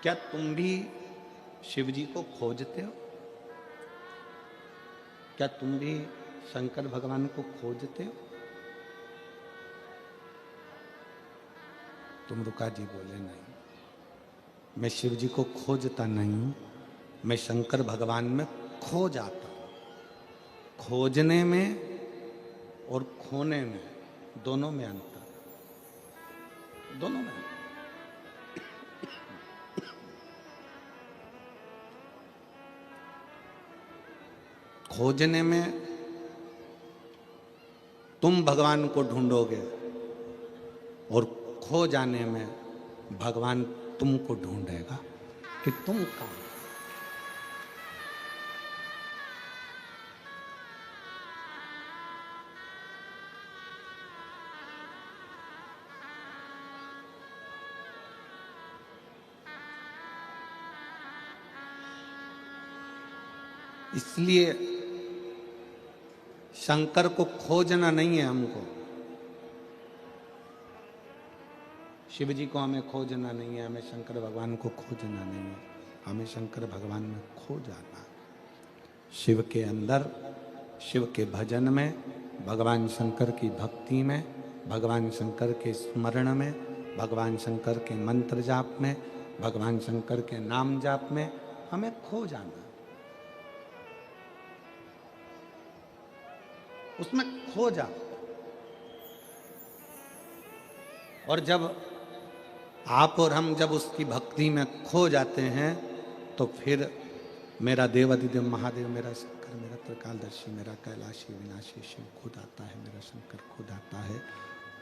क्या तुम भी शिव जी को खोजते हो? क्या तुम भी शंकर भगवान को खोजते हो? तुम रुका जी बोले नहीं, मैं शिव जी को खोजता नहीं हूं, मैं शंकर भगवान में खो जाता हूं। खोजने में और खोने में दोनों में अंतर, दोनों में अंतर। खोजने में तुम भगवान को ढूंढोगे और खो जाने में भगवान तुमको ढूंढेगा कि तुम कहां। इसलिए शंकर को खोजना नहीं है हमको, शिव जी को हमें खोजना नहीं है, हमें शंकर भगवान को खोजना नहीं है, हमें शंकर भगवान में खो जाना है। शिव के अंदर, शिव के भजन में, भगवान शंकर की भक्ति में, भगवान शंकर के स्मरण में, भगवान शंकर के मंत्र जाप में, भगवान शंकर के नाम जाप में हमें खो जाना, उसमें खो जा। और जब आप और हम जब उसकी भक्ति में खो जाते हैं तो फिर मेरा देवाधिदेव महादेव, मेरा शंकर, मेरा त्रिकालदर्शी, मेरा कैलाशी विनाशी शिव खुद आता है, मेरा शंकर खुद आता है,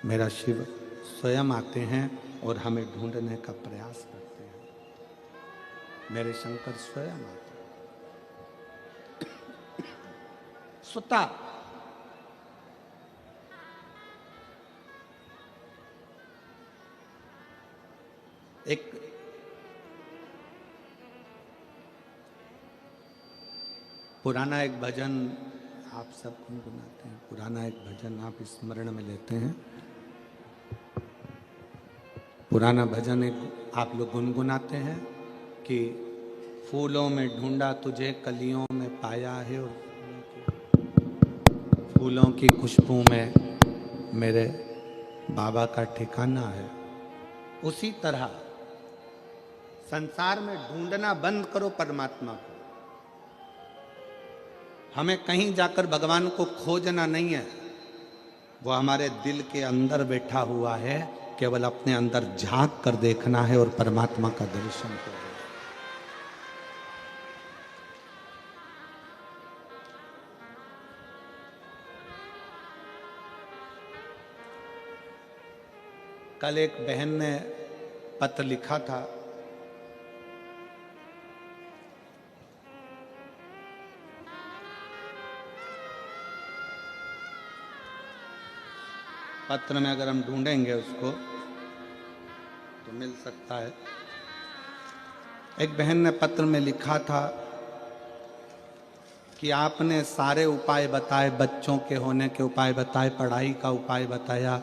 मेरा शिव स्वयं आते हैं और हमें ढूंढने का प्रयास करते हैं। मेरे शंकर स्वयं आते हैं स्वतः। एक पुराना एक भजन आप सब गुनगुनाते हैं, पुराना एक भजन आप स्मरण में लेते हैं, पुराना भजन एक आप लोग गुनगुनाते हैं कि फूलों में ढूंढा तुझे कलियों में पाया है, और फूलों की खुशबू में मेरे बाबा का ठिकाना है। उसी तरह संसार में ढूंढना बंद करो परमात्मा को। हमें कहीं जाकर भगवान को खोजना नहीं है, वो हमारे दिल के अंदर बैठा हुआ है, केवल अपने अंदर झांक कर देखना है और परमात्मा का दर्शन करना। कल एक बहन ने पत्र लिखा था, पत्र में अगर हम ढूंढेंगे उसको तो मिल सकता है। एक बहन ने पत्र में लिखा था कि आपने सारे उपाय बताए, बच्चों के होने के उपाय बताए, पढ़ाई का उपाय बताया,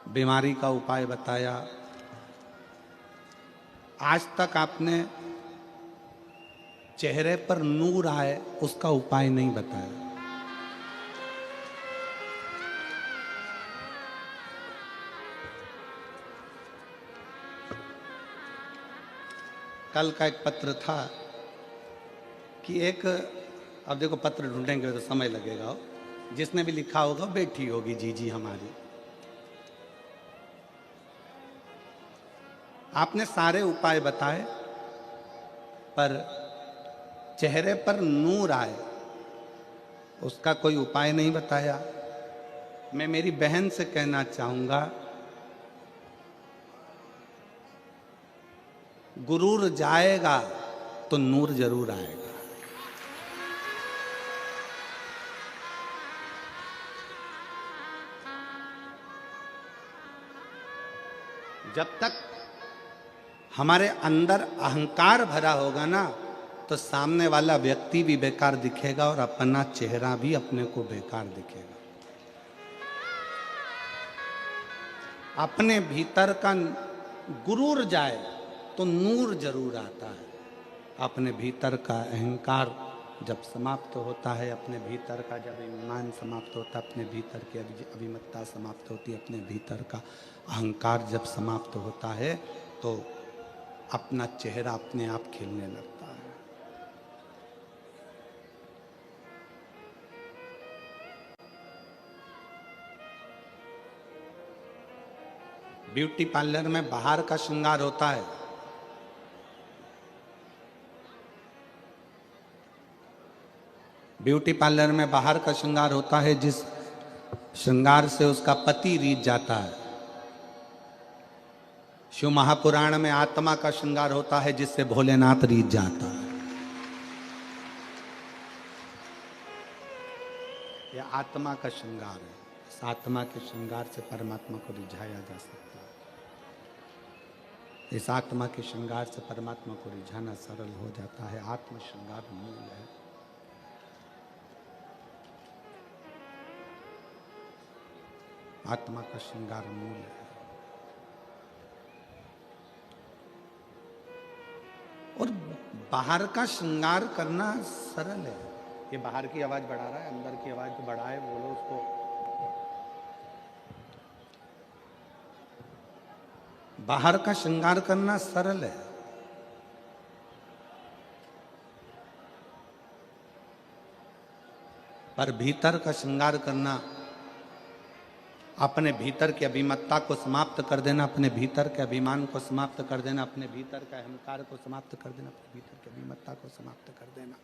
बीमारी का उपाय बताया, आज तक आपने चेहरे पर नूर आए उसका उपाय नहीं बताया। कल का एक पत्र था कि एक, अब देखो पत्र ढूंढेंगे तो समय लगेगा, जिसने भी लिखा होगा बेटी होगी जीजी हमारी। आपने सारे उपाय बताए पर चेहरे पर नूर आए उसका कोई उपाय नहीं बताया। मैं मेरी बहन से कहना चाहूंगा, गुरूर जाएगा तो नूर जरूर आएगा। जब तक हमारे अंदर अहंकार भरा होगा ना, तो सामने वाला व्यक्ति भी बेकार दिखेगा और अपना चेहरा भी अपने को बेकार दिखेगा। अपने भीतर का गुरूर जाए तो नूर जरूर आता है। अपने भीतर का अहंकार जब समाप्त होता है, अपने भीतर का जब ईमान समाप्त होता है, अपने भीतर की अभिमत्ता समाप्त होती है, अपने भीतर का अहंकार जब समाप्त होता है, तो अपना चेहरा अपने आप खिलने लगता है। ब्यूटी पार्लर में बाहर का श्रृंगार होता है, ब्यूटी पार्लर में बाहर का श्रृंगार होता है, जिस श्रृंगार से उसका पति रीझ जाता है। शिव महापुराण में आत्मा का श्रृंगार होता है, जिससे भोलेनाथ रीझ जाता है। यह आत्मा का श्रृंगार है। इस आत्मा के श्रृंगार से परमात्मा को रिझाया जा सकता है। इस आत्मा के श्रृंगार से परमात्मा को रिझाना सरल हो जाता है। आत्म श्रृंगार मूल है। आत्मा का श्रृंगार मूल है। और बाहर का श्रृंगार करना सरल है। ये बाहर की आवाज बढ़ा रहा है, अंदर की आवाज को बढ़ाए, बोलो उसको। बाहर का श्रृंगार करना सरल है, पर भीतर का श्रृंगार करना, अपने भीतर की अभिमत्ता को समाप्त कर देना, अपने भीतर के अभिमान को समाप्त कर देना, अपने भीतर का अहंकार को समाप्त कर देना, अपने भीतर की अभिमत्ता को समाप्त कर देना,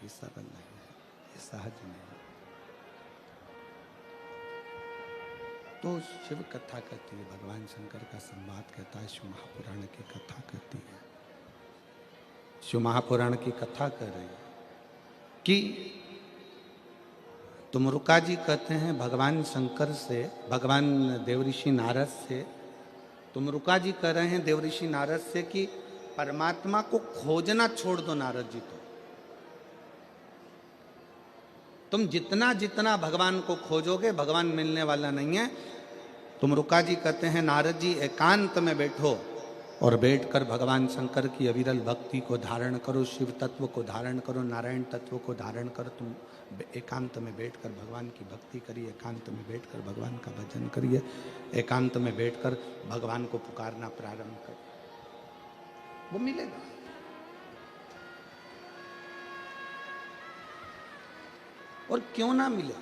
ये सरल नहीं है, ये सहज नहीं है। तो शिव कथा कहती है, भगवान शंकर का संवाद कहता है, शिव महापुराण की कथा कहती है। शिव महापुराण की कथा कर रही है कि तुमरुका जी कहते हैं भगवान शंकर से, भगवान देवऋषि नारद से, तुमरुका जी कह रहे हैं देवऋषि नारद से कि परमात्मा को खोजना छोड़ दो नारद जी। तो तुम जितना जितना भगवान को खोजोगे, भगवान मिलने वाला नहीं है। तुमरुका जी कहते हैं नारद जी एकांत में बैठो और बैठकर भगवान शंकर की अविरल भक्ति को धारण करो, शिव तत्व को धारण करो, नारायण तत्व को धारण करो। तुम एकांत में बैठकर भगवान की भक्ति करिए, एकांत में बैठकर भगवान का भजन करिए, एकांत में बैठकर भगवान को पुकारना प्रारंभ करिए, वो मिलेगा। और क्यों ना मिले,